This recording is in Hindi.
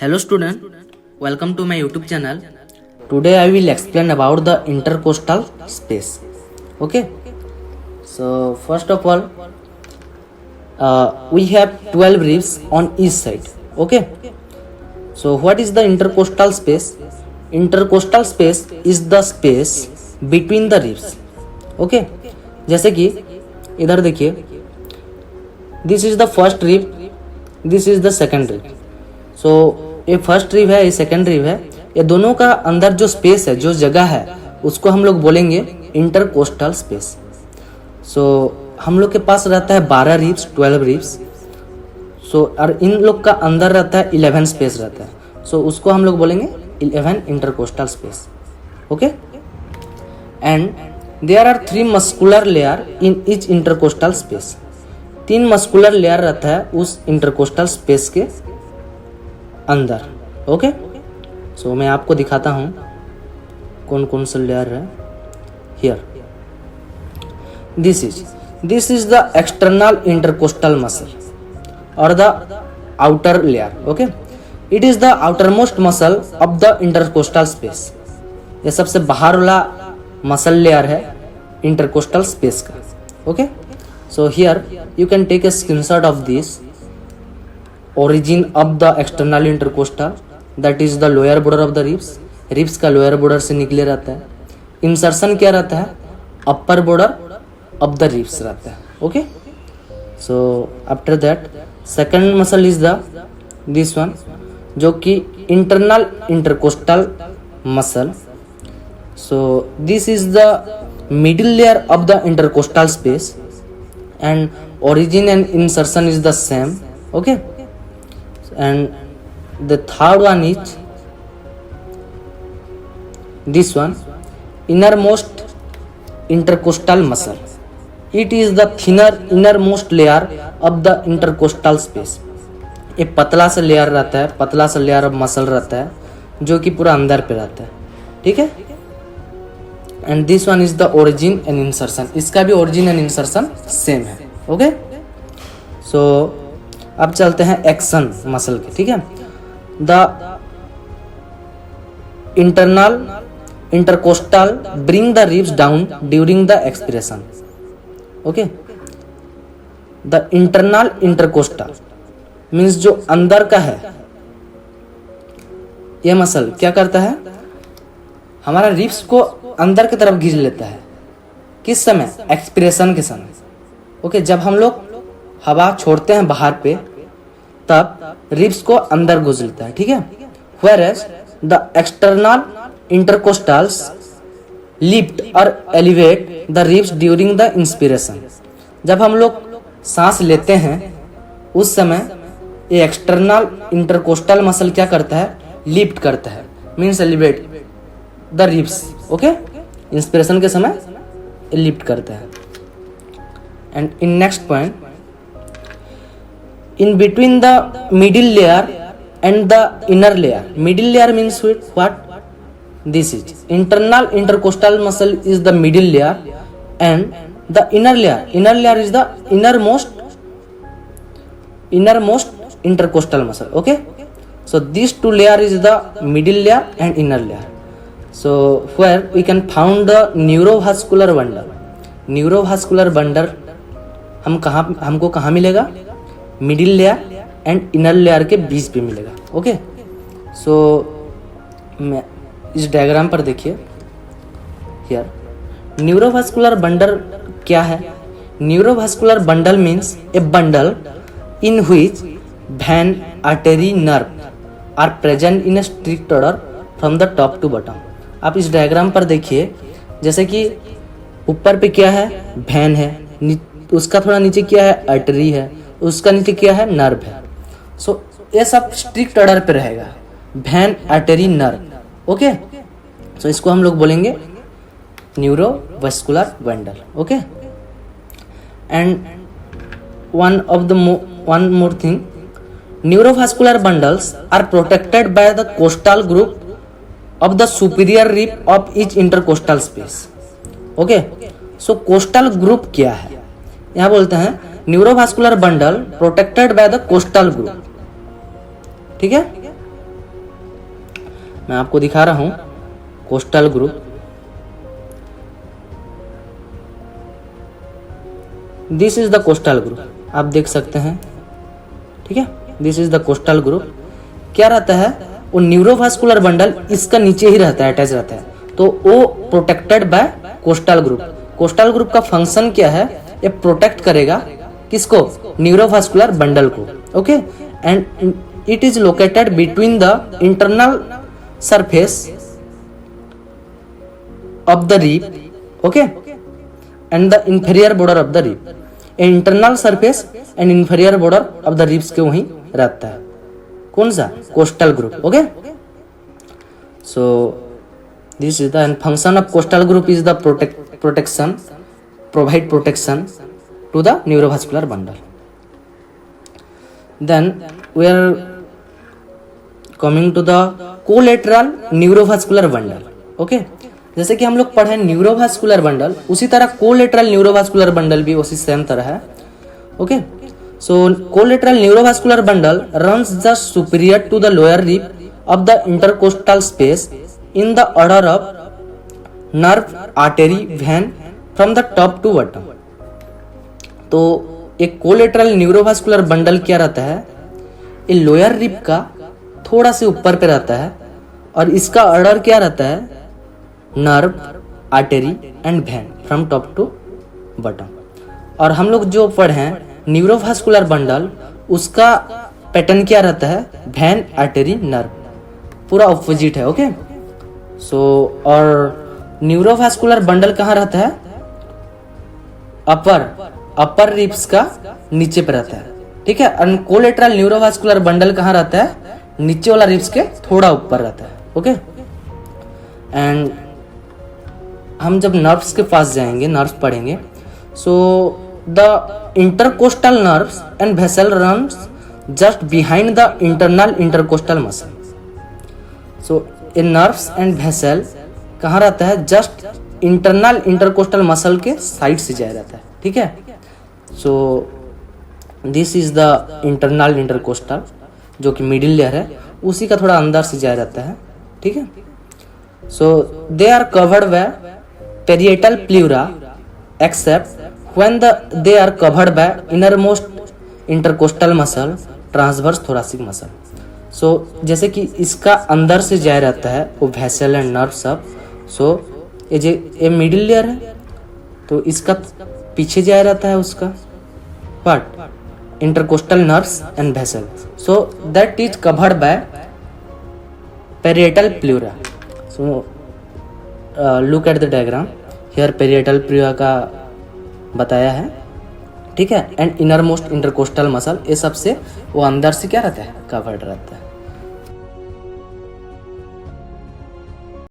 Hello student, welcome to my YouTube channel. Today I will explain about the intercostal space. Okay. So first of all, we have 12 ribs on each side. Okay. So what is the intercostal space? Intercostal space is the space between the ribs. Okay. जैसे कि इधर देखिए, this is the first rib, this is the second rib. So ये फर्स्ट रिब है, ये सेकंड रिब है. ये दोनों का अंदर जो स्पेस है, जो जगह है, उसको हम लोग बोलेंगे इंटरकोस्टल स्पेस. सो हम लोग के पास रहता है 12 रिब्स, 12 रिब्स. सो और इन लोग का अंदर रहता है 11 स्पेस रहता है. सो उसको हम लोग बोलेंगे 11 intercostal space. Okay. And there are 3 muscular layer in each intercostal space. 3 muscular layer रहता है उस इंटरकोस्टल स्पेस के अंदर. ओके. सो मैं आपको दिखाता हूँ कौन कौन सा लेयर है. Here this is the external intercostal muscle और the outer layer. Okay. It is the outer most muscle of the intercostal space. ये सबसे बाहर वाला मसल लेयर है इंटरकोस्टल स्पेस का. Okay. So here you can take a screenshot of this. origin of the external intercostal, that is the lower border of the ribs. Ribs का लोअर बॉर्डर से निकले रहता है. इंसर्शन क्या रहता है? Upper border of the ribs रहता है. Okay. So after that second muscle is the this one, जो कि internal intercostal muscle. So this is the middle layer of the intercostal space and origin and insertion is the same. Okay. And the third one is this one, innermost intercostal muscle. It is the thinner innermost layer of the intercostal space. ये पतला सा लेयर रहता है, पतला सा लेयर ऑफ मसल रहता है जो कि पूरा अंदर पे रहता है. ठीक है. And this one is the origin and insertion. इसका भी ओरिजिन एंड इंसर्शन सेम है. ओके. सो अब चलते हैं एक्शन मसल के. ठीक है. The internal intercostal bring the ribs down during the expiration. Okay. The internal intercostal means जो अंदर का है, यह मसल क्या करता है? हमारा रिब्स को अंदर की तरफ खींच लेता है. किस समय? एक्सपिरेशन के समय. ओके. जब हम लोग हवा छोड़ते हैं बाहर पे, तब रिब्स को अंदर घुस लेता है. ठीक है. Whereas the external intercostals lift or elevate the ribs during the inspiration. जब हम लोग सांस लेते हैं उस समय ये एक्सटर्नल इंटरकोस्टल मसल क्या करता है? लिफ्ट करता है, means elevate the ribs. Okay. Inspiration के समय लिफ्ट करता है. And in next point, in between the middle layer and the inner layer. Middle layer means what? This is internal intercostal muscle is the middle layer and the inner layer is the innermost intercostal muscle. Okay. So these two layer is the middle layer and inner layer. So where we can found the neurovascular bundle. Neurovascular bundle हमको कहाँ मिलेगा? Middle layer and inner layer के बीच पे मिलेगा. ओके. सो इस डायग्राम पर देखिए. हियर न्यूरोवास्कुलर बंडल क्या है? Neurovascular bundle means a bundle in which vein, artery, nerve are present in a strict order from the top to bottom. आप इस डायग्राम पर देखिए, जैसे कि ऊपर पे क्या है? वेन है, उसका थोड़ा नीचे क्या है? आर्टरी है, उसका नीचे क्या है? नर्व है. सो ये सब स्ट्रिक्ट ऑर्डर पे रहेगा. Vein, artery, nerve. Okay. So इसको हम लोग बोलेंगे neurovascular bundle. Okay. And one more thing, neurovascular bundles are protected by the costal group of the superior rib of each intercostal space. Okay. So costal group क्या है? यहाँ बोलते हैं neurovascular bundle protected by the costal group. ठीक है. मैं आपको दिखा रहा हूँ costal group. This is the costal group, आप देख सकते हैं, ठीक है। This is the costal group. क्या रहता है, वो न्यूरोवास्कुलर बंडल इसका नीचे ही रहता है, अटैच रहता है, तो वो protected by coastal group. Coastal group का फंक्शन क्या है, ये प्रोटेक्ट करेगा किसको, न्यूरोवास्कुलर बंडल को, okay. And it is located between the internal surface of the rib, okay, and the inferior border of the rib. Internal surface and inferior border of the ribs के वहीं रहता है, कौन सा, coastal group, okay. So this is the function of coastal group is the protection, provide protection to the neurovascular bundle. Then we are coming to the collateral neurovascular bundle, okay। जैसे कि हम लोग पढ़े न्यूरोवास्कुलर बंडल, उसी तरह कोलेटरल न्यूरोवास्कुलर बंडल भी उसी सेम तरह है, okay. So collateral neurovascular bundle runs just superior to the lower rib of the intercostal space in the order of nerve, artery, vein from the top to bottom. तो एक कोलेटरल न्यूरोवास्कुलर बंडल क्या रहता है, ये लोअर रिब का थोड़ा से ऊपर पे रहता है, और इसका ऑर्डर क्या रहता है, nerve, artery and vein from top to bottom. और हम लोग जो पढ़े हैं न्यूरोवास्कुलर बंडल, उसका पैटर्न क्या रहता है, वेन, आर्टरी, नर्व, पूरा ऑपोजिट है, ओके। सो और न्यूरोवास्कुलर बंडल कहाँ रहता है, अपर रिब्स का नीचे पे रहता है, ठीक है। और कोलेटरल न्यूरोवास्कुलर बंडल कहाँ रहता है, नीचे वाला रिब्स के थोड़ा ऊपर रहता है, ओके। एंड हम जब नर्व्स के पास जाएंगे, नर्व्स पढ़ेंगे, so the intercostal nerves and vessel runs just behind the internal intercostal muscle. So ये नर्व्स एंड वेसल कहाँ रहता है, जस्ट इंटरनल इंटरकोस्टल मसल के साइड से जाया रहता है, ठीक है। So this is the internal intercostal, जो कि मिडिल लेयर है, उसी का थोड़ा अंदर से जाया रहता है, ठीक है। So they are covered by parietal pleura except when they are covered by innermost intercostal muscle, transverse thoracic muscle. So जैसे कि इसका अंदर से जाया रहता है वो वेसल एंड नर्व सब। सो ये मिडिल लेयर है, तो इसका पीछे जाया रहता है उसका part, intercostal nerves and vessel. So that is covered by parietal pleura. So look at the diagram here, parietal pleura का बताया है, ठीक है। And inner most intercostal muscle, ये सबसे वो अंदर से क्या रहता है, कवर्ड रहता है।